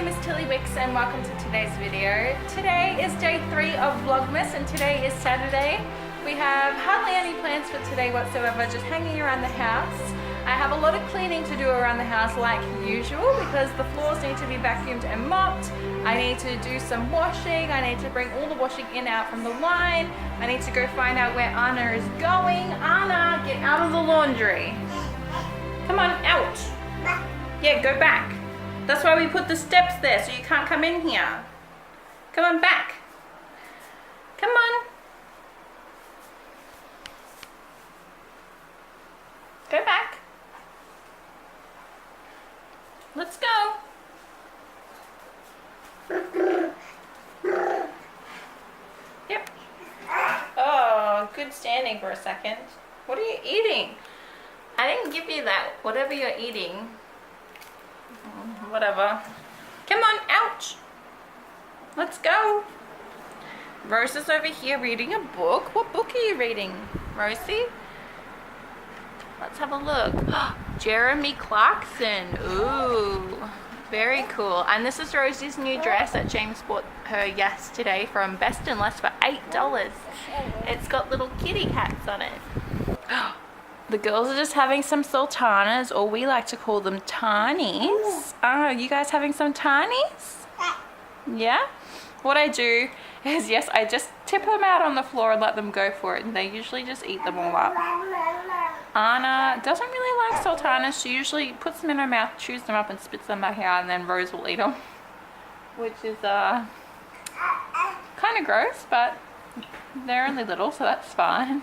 name is Tilly Wicks and welcome to today's video. Today is day 3 of Vlogmas and today is Saturday. We have hardly any plans for today whatsoever, just hanging around the house. I have a lot of cleaning to do around the house like usual because the floors need to be vacuumed and mopped. I need to do some washing. I need to bring all the washing in out from the line. I need to go find out where Anna is going. Anna, get out of the laundry. Come on, out. Yeah, go back. That's why we put the steps there so you can't come in here. Come on back. Come on. Go back. Let's go. Yep. Oh, good standing for a second. What are you eating? I didn't give you that. Whatever you're eating. Whatever. Come on, ouch. Let's go. Rose is over here reading a book. What book are you reading, Rosie? Let's have a look. Jeremy Clarkson. Ooh, very cool. And this is Rosie's new dress that James bought her yesterday from Best and Less for $8. It's got little kitty cats on it. The girls are just having some sultanas, or we like to call them tarnies. Oh, you guys having some tarnies? Yeah? What I do is, yes, I just tip them out on the floor and let them go for it, and they usually just eat them all up. Anna doesn't really like sultanas. She usually puts them in her mouth, chews them up, and spits them back out, and then Rose will eat them. Which is kind of gross, but they're only little, so that's fine.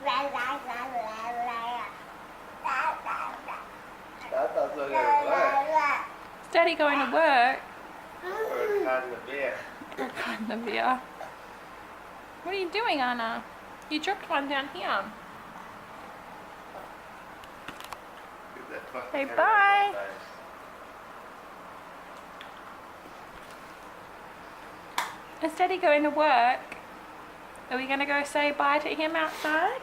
Is Daddy going to work? What are you doing, Anna? You dropped one down here. Say bye. Is Daddy going to work? Are we going to go say bye to him outside?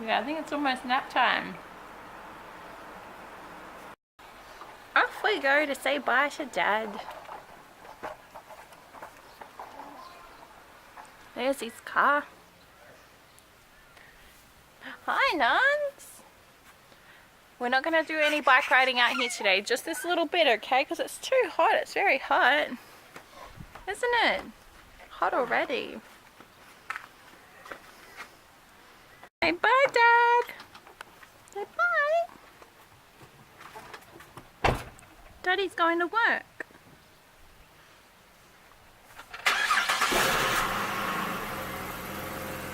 Yeah, I think it's almost nap time. Off we go to say bye to Dad. There's his car. Hi, Nuns. We're not going to do any bike riding out here today, just this little bit, okay? Because it's too hot. It's very hot. Isn't it? Hot already. Say bye, Dad. Say bye. Daddy's going to work.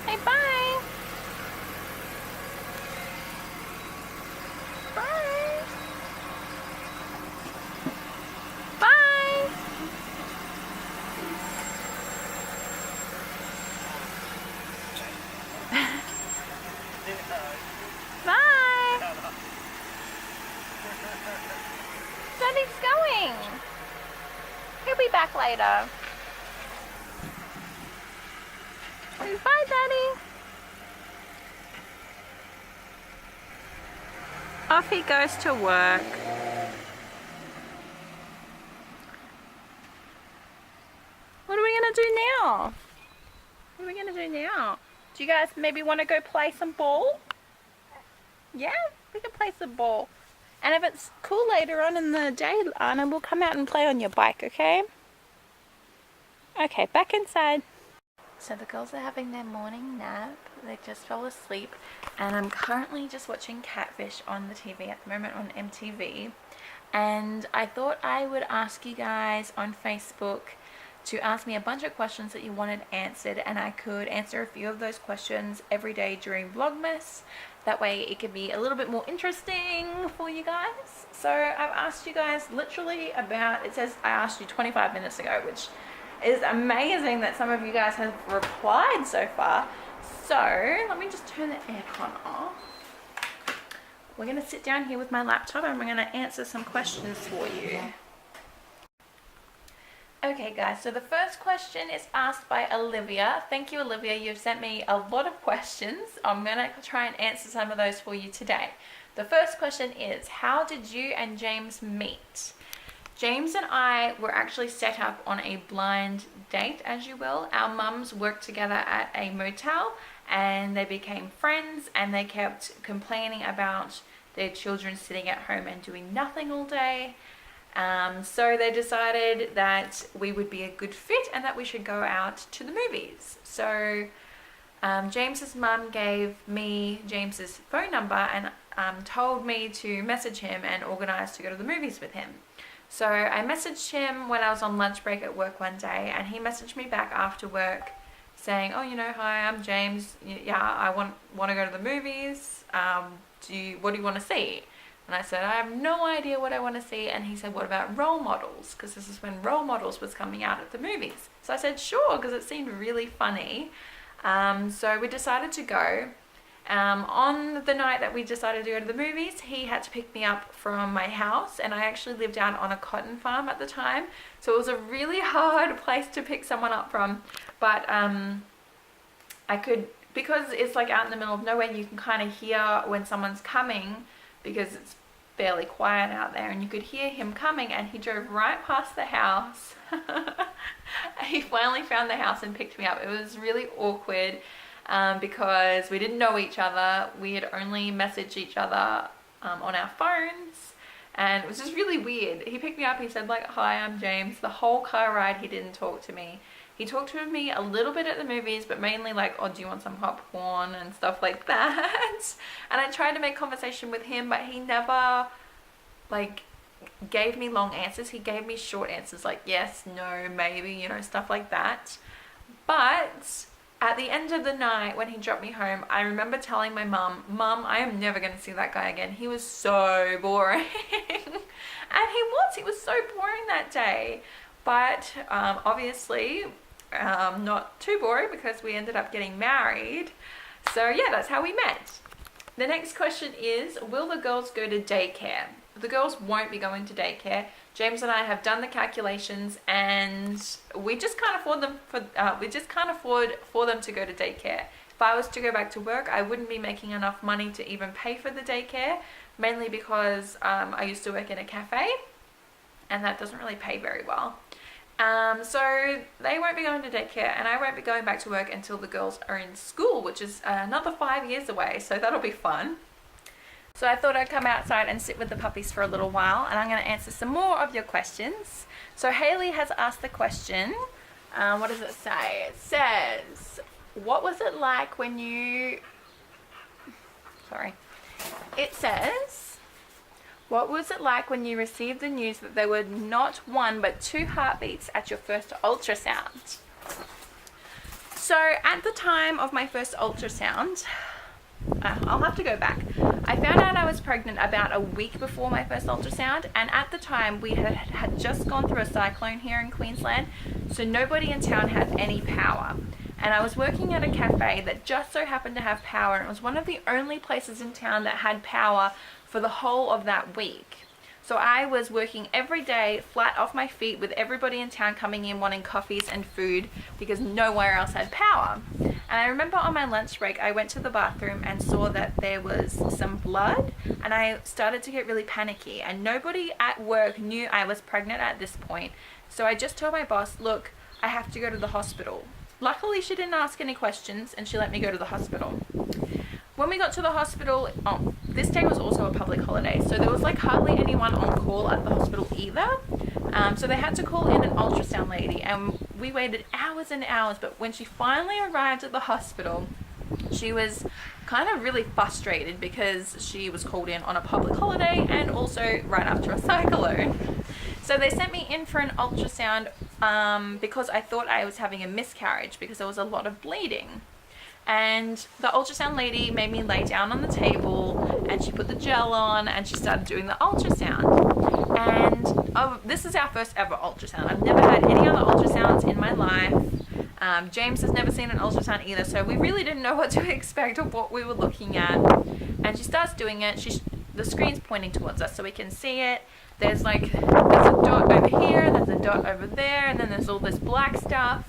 Say bye. Bye. Bye. Bye. Daddy's going. He'll be back later. Bye, Daddy. Off he goes to work. What are we gonna do now? What are we gonna do now? Do you guys maybe want to go play some ball? Yeah, we can play some ball. And if it's cool later on in the day, Anna, we'll come out and play on your bike, okay? Okay, back inside. So the girls are having their morning nap. They just fell asleep. And I'm currently just watching Catfish on the TV at the moment on MTV. And I thought I would ask you guys on Facebook to ask me a bunch of questions that you wanted answered, and I could answer a few of those questions every day during Vlogmas. That way it could be a little bit more interesting for you guys. So I've asked you guys literally about, it says I asked you 25 minutes ago, which is amazing that some of you guys have replied so far. So let me just turn the aircon off. We're going to sit down here with my laptop and we're going to answer some questions for you. Okay guys, so the first question is asked by Olivia. Thank you, Olivia. You've sent me a lot of questions. I'm going to try and answer some of those for you today. The first question is, how did you and James meet? James and I were actually set up on a blind date, as you will. Our mums worked together at a motel and they became friends, and they kept complaining about their children sitting at home and doing nothing all day. So they decided that we would be a good fit and that we should go out to the movies. So James's mum gave me James's phone number and told me to message him and organise to go to the movies with him. So I messaged him when I was on lunch break at work one day, and he messaged me back after work saying, oh, you know, hi, I'm James. Yeah, I want to go to the movies. What do you want to see? And I said, I have no idea what I want to see. And he said, what about Role Models? Because this is when Role Models was coming out at the movies. So I said, sure, because it seemed really funny. So we decided to go. On the night that we decided to go to the movies, he had to pick me up from my house, and I actually lived out on a cotton farm at the time. So it was a really hard place to pick someone up from. But I could, because it's like out in the middle of nowhere, you can kind of hear when someone's coming, because it's fairly quiet out there, and you could hear him coming, and he drove right past the house. He finally found the house and picked me up. It was really awkward because we didn't know each other. We had only messaged each other on our phones, and it was just really weird. He picked me up, he said like, hi, I'm James. The whole car ride he didn't talk to me. He talked to me a little bit at the movies, but mainly like, oh, do you want some popcorn and stuff like that. And I tried to make conversation with him, but he never like gave me long answers. He gave me short answers like yes, no, maybe, you know, stuff like that. But at the end of the night when he dropped me home, I remember telling my mum, I am never going to see that guy again. He was so boring. And he was so boring that day. But obviously not too boring, because we ended up getting married. So yeah, that's how we met. The next question is, will the girls go to daycare? The girls won't be going to daycare. James and I have done the calculations, and we just can't afford them for them to go to daycare. If I was to go back to work, I wouldn't be making enough money to even pay for the daycare, mainly because I used to work in a cafe, and that doesn't really pay very well. So they won't be going to daycare, and I won't be going back to work until the girls are in school, which is another 5 years away, so that'll be fun. So I thought I'd come outside and sit with the puppies for a little while, and I'm going to answer some more of your questions. So Haley has asked the question, what does it say? It says, what was it like when you... It says, what was it like when you received the news that there were not one but 2 heartbeats at your first ultrasound? So at the time of my first ultrasound, I'll have to go back. I found out I was pregnant about a week before my first ultrasound, and at the time we had just gone through a cyclone here in Queensland, so nobody in town had any power. And I was working at a cafe that just so happened to have power, and it was one of the only places in town that had power for the whole of that week. So I was working every day flat off my feet, with everybody in town coming in wanting coffees and food because nowhere else had power. And I remember on my lunch break I went to the bathroom and saw that there was some blood, and I started to get really panicky, and nobody at work knew I was pregnant at this point. So I just told my boss, look, I have to go to the hospital. Luckily she didn't ask any questions and she let me go to the hospital. When we got to the hospital, this day was also a public holiday, so there was like hardly anyone on call at the hospital either. So they had to call in an ultrasound lady, and we waited hours and hours, but when she finally arrived at the hospital, she was kind of really frustrated because she was called in on a public holiday and also right after a cyclone. So they sent me in for an ultrasound because I thought I was having a miscarriage because there was a lot of bleeding. And the ultrasound lady made me lay down on the table, and she put the gel on, and she started doing the ultrasound. And this is our first ever ultrasound. I've never had any other ultrasounds in my life. James has never seen an ultrasound either, so we really didn't know what to expect or what we were looking at. And she starts doing it. She the screen's pointing towards us so we can see it. There's a dot over here, there's a dot over there, and then there's all this black stuff.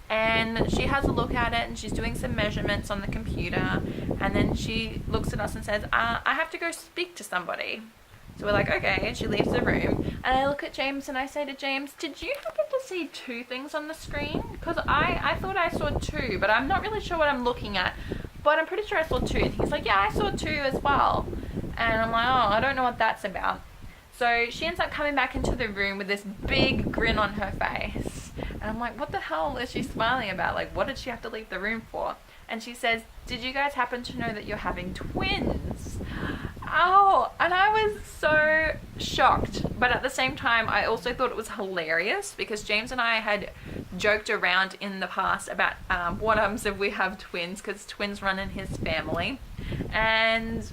And she has a look at it and she's doing some measurements on the computer, and then she looks at us and says, I have to go speak to somebody. So we're like, okay, and she leaves the room. And I look at James and I say to James, did you happen to see 2 things on the screen? Because I thought I saw 2, but I'm not really sure what I'm looking at. But I'm pretty sure I saw 2. And he's like, yeah, I saw 2 as well. And I'm like, oh, I don't know what that's about. So she ends up coming back into the room with this big grin on her face. And I'm like, what the hell is she smiling about? Like, what did she have to leave the room for? And she says, did you guys happen to know that you're having twins? Oh, and I was so shocked. But at the same time, I also thought it was hilarious because James and I had joked around in the past about what happens if we have twins, because twins run in his family. And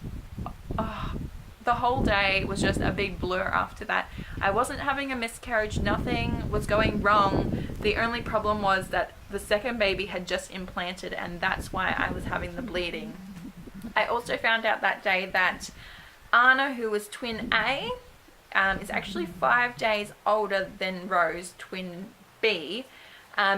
the whole day was just a big blur after that. I wasn't having a miscarriage. Nothing was going wrong. The only problem was that the second baby had just implanted, and that's why I was having the bleeding. I also found out that day that Anna, who was twin A, is actually 5 days older than Rose, twin B,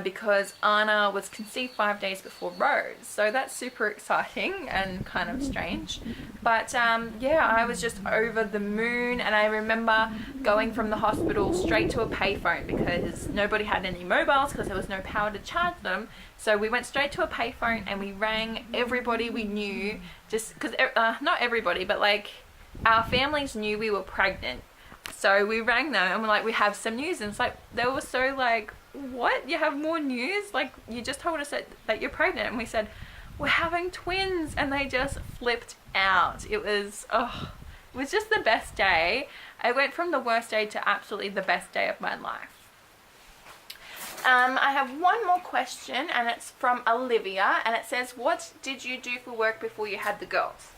because Anna was conceived 5 days before Rose. So that's super exciting and kind of strange. But yeah, I was just over the moon, and I remember going from the hospital straight to a payphone because nobody had any mobiles because there was no power to charge them. So we went straight to a payphone and we rang everybody we knew, just because, not everybody, but like our families knew we were pregnant. So we rang them and we're like, we have some news. And it's like, they were so like, what? You have more news? Like, you just told us that you're pregnant. And we said, we're having twins. And they just flipped out. It was just the best day. I went from the worst day to absolutely the best day of my life. I have one more question, and it's from Olivia, and it says, what did you do for work before you had the girls?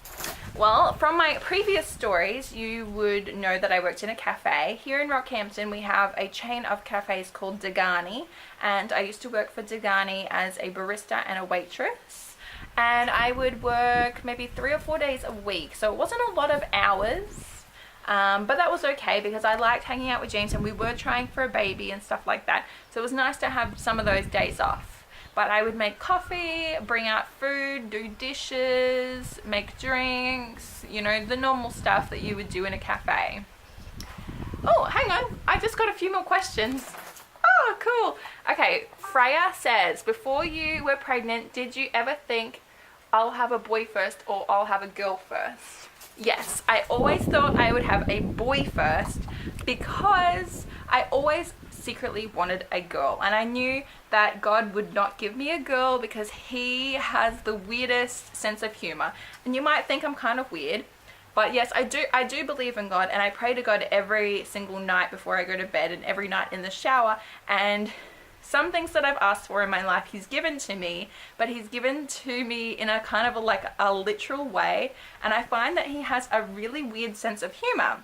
Well, from my previous stories, you would know that I worked in a cafe. Here in Rockhampton, we have a chain of cafes called Degani, and I used to work for Degani as a barista and a waitress. And I would work maybe 3 or 4 days a week, so it wasn't a lot of hours. But that was okay because I liked hanging out with James, and we were trying for a baby and stuff like that. So it was nice to have some of those days off. But I would make coffee, bring out food, do dishes, make drinks, you know, the normal stuff that you would do in a cafe. Oh, hang on. I just got a few more questions. Oh, cool. Okay, Freya says, before you were pregnant, did you ever think I'll have a boy first or I'll have a girl first? Yes, I always thought I would have a boy first because I always secretly wanted a girl, and I knew that God would not give me a girl because he has the weirdest sense of humor. And you might think I'm kind of weird, but yes, I do believe in God, and I pray to God every single night before I go to bed and every night in the shower. And some things that I've asked for in my life he's given to me, but he's given to me in a kind of a literal way, and I find that he has a really weird sense of humor.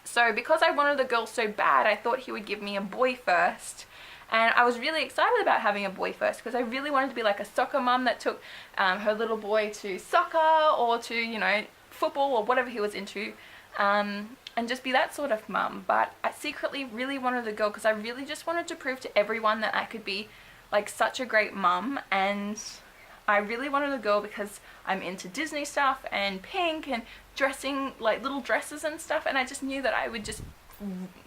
So because I wanted a girl so bad, I thought he would give me a boy first. And I was really excited about having a boy first because I really wanted to be like a soccer mum that took her little boy to soccer or to, you know, football or whatever he was into, and just be that sort of mum. But I secretly really wanted a girl because I really just wanted to prove to everyone that I could be like such a great mum. And I really wanted a girl because I'm into Disney stuff and pink and dressing like little dresses and stuff, and I just knew that I would just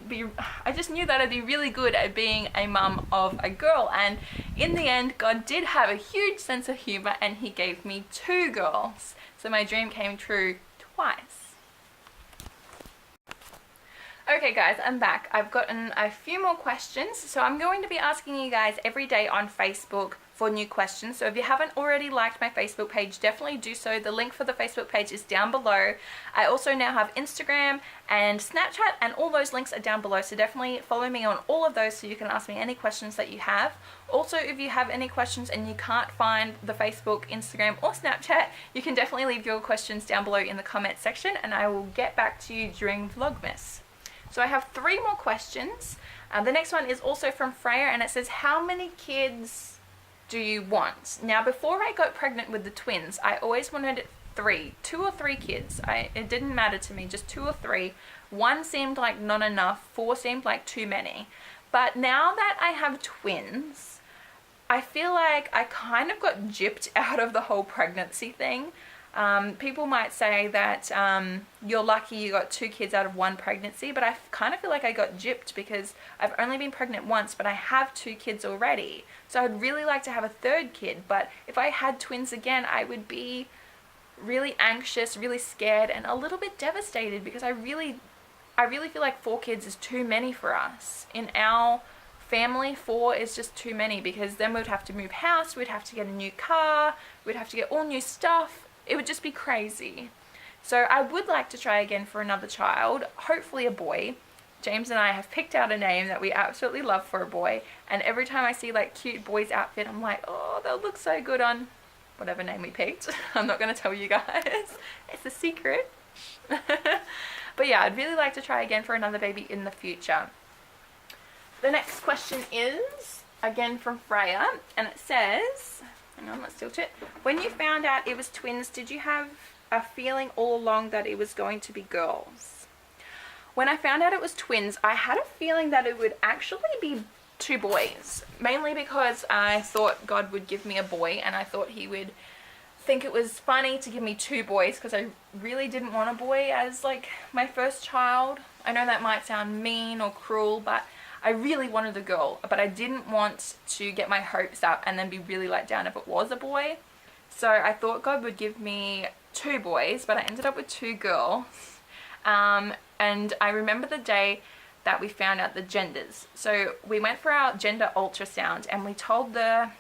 I'd be really good at being a mum of a girl. And in the end, God did have a huge sense of humor and he gave me 2 girls. So my dream came true twice. Okay guys, I'm back. I've gotten a few more questions, so I'm going to be asking you guys every day on Facebook for new questions. So if you haven't already liked my Facebook page, definitely do so. The link for the Facebook page is down below. I also now have Instagram and Snapchat, and all those links are down below, so definitely follow me on all of those so you can ask me any questions that you have. Also, if you have any questions and you can't find the Facebook, Instagram or Snapchat, you can definitely leave your questions down below in the comment section and I will get back to you during Vlogmas. So I have 3 more questions. The next one is also from Freya, and it says, how many kids do you want? Now, before I got pregnant with the twins, I always wanted 3, 2 or 3 kids. It didn't matter to me, just 2 or 3. 1 seemed like not enough, 4 seemed like too many. But now that I have twins, I feel like I kind of got gypped out of the whole pregnancy thing. People might say that you're lucky you got 2 kids out of 1 pregnancy, but I kind of feel like I got gypped because I've only been pregnant once, but I have 2 kids already. So I'd really like to have a 3rd kid, but if I had twins again, I would be really anxious, really scared, and a little bit devastated because I really feel like 4 kids is too many for us. In our family, 4 is just too many because then we'd have to move house, we'd have to get a new car, we'd have to get all new stuff. It would just be crazy. So I would like to try again for another child, hopefully a boy. James and I have picked out a name that we absolutely love for a boy, and every time I see like cute boy's outfit, I'm like, oh, they'll look so good on whatever name we picked. I'm not going to tell you guys. It's a secret. But yeah, I'd really like to try again for another baby in the future. The next question is, again from Freya, and it says, hang on, let's tilt it. When you found out it was twins, did you have a feeling all along that it was going to be girls? When I found out it was twins, I had a feeling that it would actually be 2 boys, mainly because I thought God would give me a boy, and I thought he would think it was funny to give me 2 boys because I really didn't want a boy as like my first child. I know that might sound mean or cruel, but I really wanted a girl, but I didn't want to get my hopes up and then be really let down if it was a boy. So I thought God would give me 2 boys, but I ended up with 2 girls. And I remember the day that we found out the genders. So we went for our gender ultrasound, and we told the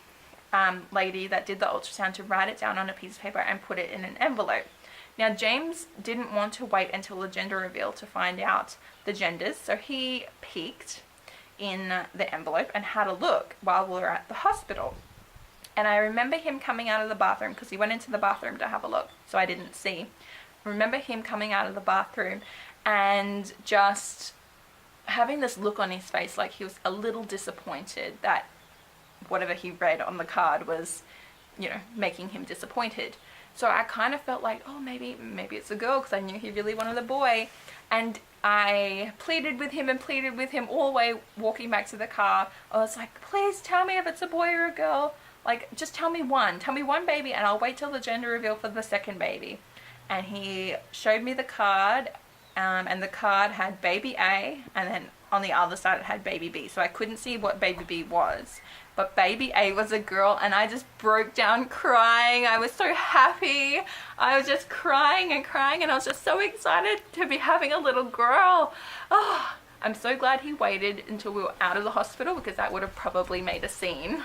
lady that did the ultrasound to write it down on a piece of paper and put it in an envelope. Now James didn't want to wait until the gender reveal to find out the genders, so he peeked in the envelope and had a look while we were at the hospital. And I remember him coming out of the bathroom, because he went into the bathroom to have a look, so I didn't see. I remember him coming out of the bathroom and just having this look on his face like he was a little disappointed that whatever he read on the card was, you know, making him disappointed. So I kind of felt like, oh, maybe it's a girl, because I knew he really wanted a boy. And I pleaded with him all the way walking back to the car. I was like, please tell me if it's a boy or a girl. Like, just tell me one baby, and I'll wait till the gender reveal for the 2nd baby. And he showed me the card, and the card had baby A, and then on the other side it had baby B. So I couldn't see what baby B was, but baby A was a girl, and I just broke down crying. I was so happy. I was just crying and crying, and I was just so excited to be having a little girl. Oh, I'm so glad he waited until we were out of the hospital, because that would have probably made a scene.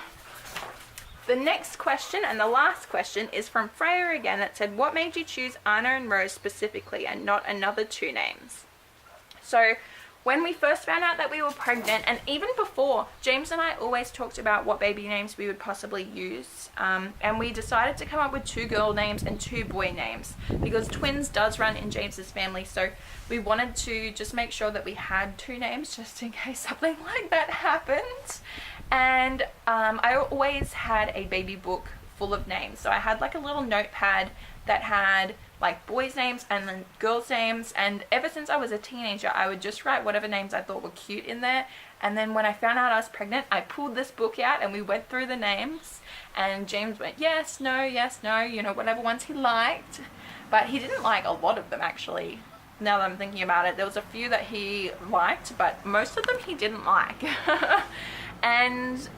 The next question, and the last question, is from Freya again. It said, what made you choose Anna and Rose specifically and not another 2 names? So when we first found out that we were pregnant, and even before, James and I always talked about what baby names we would possibly use, and we decided to come up with 2 girl names and 2 boy names, because twins does run in James's family. So we wanted to just make sure that we had 2 names just in case something like that happened. And I always had a baby book full of names. So I had like a little notepad that had like boys' names and then girls' names. And ever since I was a teenager, I would just write whatever names I thought were cute in there. And then when I found out I was pregnant, I pulled this book out and we went through the names. And James went, yes, no, you know, whatever ones he liked. But he didn't like a lot of them, actually. Now that I'm thinking about it, there was a few that he liked, but most of them he didn't like. And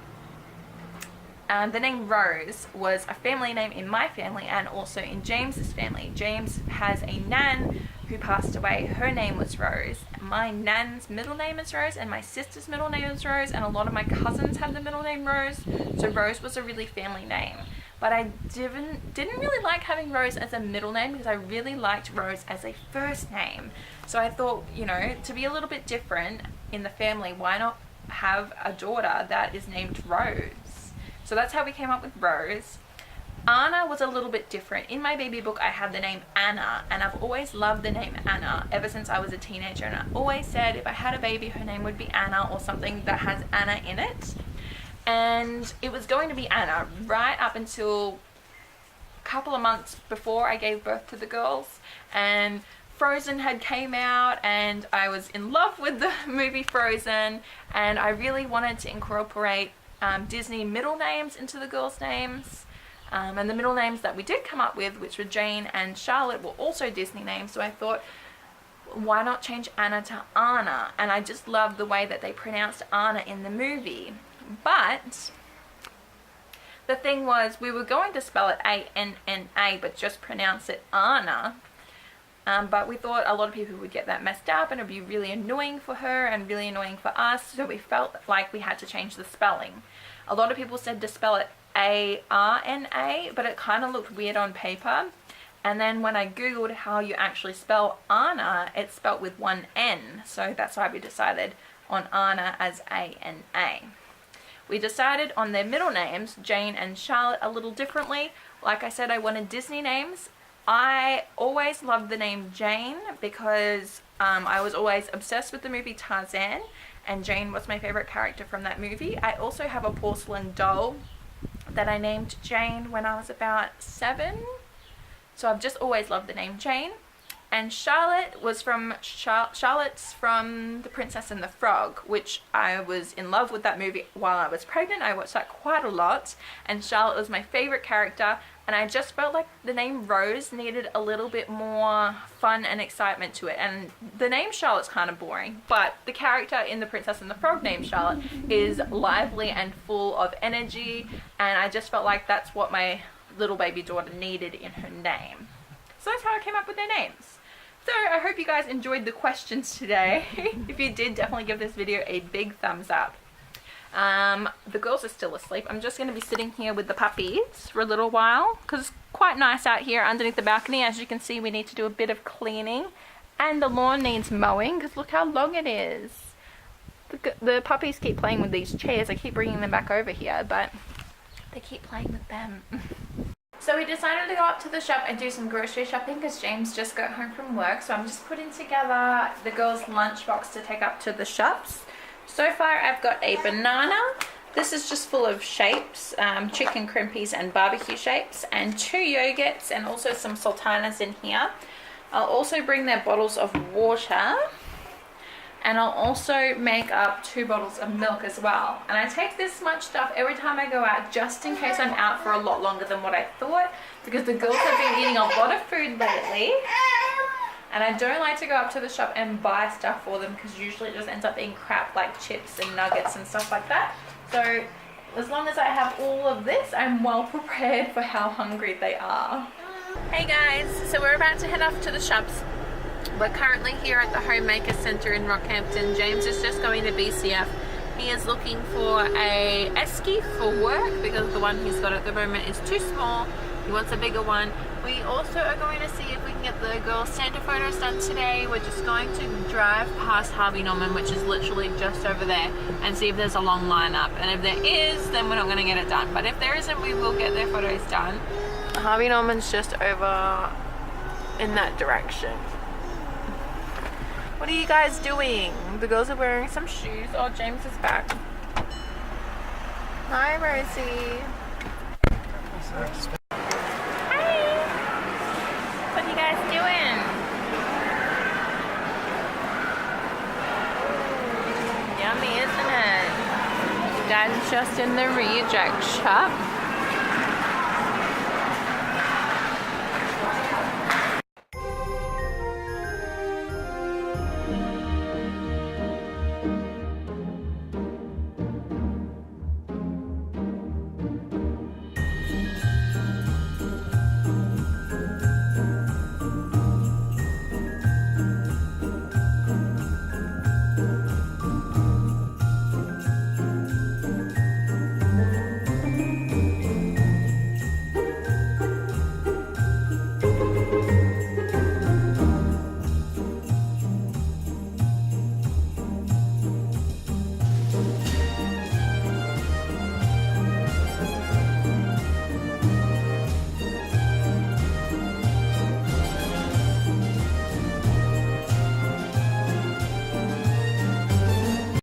the name Rose was a family name in my family and also in James's family. James has a nan who passed away. Her name was Rose. My nan's middle name is Rose, and my sister's middle name is Rose, and a lot of my cousins have the middle name Rose. So Rose was a really family name. But I didn't really like having Rose as a middle name, because I really liked Rose as a first name. So I thought, you know, to be a little bit different in the family, why not have a daughter that is named Rose? So that's how we came up with Rose. Anna was a little bit different. In my baby book I had the name Anna, and I've always loved the name Anna ever since I was a teenager, and I always said if I had a baby her name would be Anna, or something that has Anna in it. And it was going to be Anna right up until couple of months before I gave birth to the girls, and Frozen had came out, and I was in love with the movie Frozen, and I really wanted to incorporate Disney middle names into the girls' names. And the middle names that we did come up with, which were Jane and Charlotte, were also Disney names, so I thought, why not change Anna to Anna? And I just loved the way that they pronounced Anna in the movie. But the thing was, we were going to spell it A-N-N-A, but just pronounce it Anna. But we thought a lot of people would get that messed up and it would be really annoying for her and really annoying for us, so we felt like we had to change the spelling. A lot of people said to spell it A-R-N-A, but it kind of looked weird on paper. And then when I googled how you actually spell Anna, it's spelled with one N, so that's why we decided on Anna as A-N-A. We decided on their middle names, Jane and Charlotte, a little differently. Like I said, I wanted Disney names. I always loved the name Jane because I was always obsessed with the movie Tarzan, and Jane was my favorite character from that movie. I also have a porcelain doll that I named Jane when I was about 7. So I've just always loved the name Jane. And Charlotte was from Charlotte's from The Princess and the Frog, which I was in love with that movie while I was pregnant. I watched that quite a lot, and Charlotte was my favorite character, and I just felt like the name Rose needed a little bit more fun and excitement to it. And the name Charlotte's kind of boring, but the character in The Princess and the Frog named Charlotte is lively and full of energy, and I just felt like that's what my little baby daughter needed in her name. So that's how I came up with their names. So I hope you guys enjoyed the questions today. If you did, definitely give this video a big thumbs up. The girls are still asleep. I'm just going to be sitting here with the puppies for a little while because it's quite nice out here underneath the balcony. As you can see, we need to do a bit of cleaning, and the lawn needs mowing because look how long it is. The puppies keep playing with these chairs. I keep bringing them back over here, but they keep playing with them. So we decided to go up to the shop and do some grocery shopping because James just got home from work. So I'm just putting together the girls' lunchbox to take up to the shops. So far I've got a banana. This is just full of shapes, chicken crimpies and barbecue shapes, and 2 yogurts and also some sultanas in here. I'll also bring their bottles of water, and I'll also make up 2 bottles of milk as well. And I take this much stuff every time I go out just in case I'm out for a lot longer than what I thought, because the girls have been eating a lot of food lately. And I don't like to go up to the shop and buy stuff for them because usually it just ends up being crap like chips and nuggets and stuff like that. So as long as I have all of this, I'm well prepared for how hungry they are. Hey guys, so we're about to head off to the shops. We're currently here at the Homemaker Centre in Rockhampton. James is just going to BCF. He is looking for a esky for work because the one he's got at the moment is too small. He wants a bigger one. We also are going to see if we can get the girls' Santa photos done today. We're just going to drive past Harvey Norman, which is literally just over there, and see if there's a long lineup. And if there is, then we're not going to get it done. But if there isn't, we will get their photos done. Harvey Norman's just over in that direction. What are you guys doing? The girls are wearing some shoes. Oh, James is back. Hi, Rosie. Hi. What are you guys doing? Yummy, isn't it? You guys are just in the reject shop.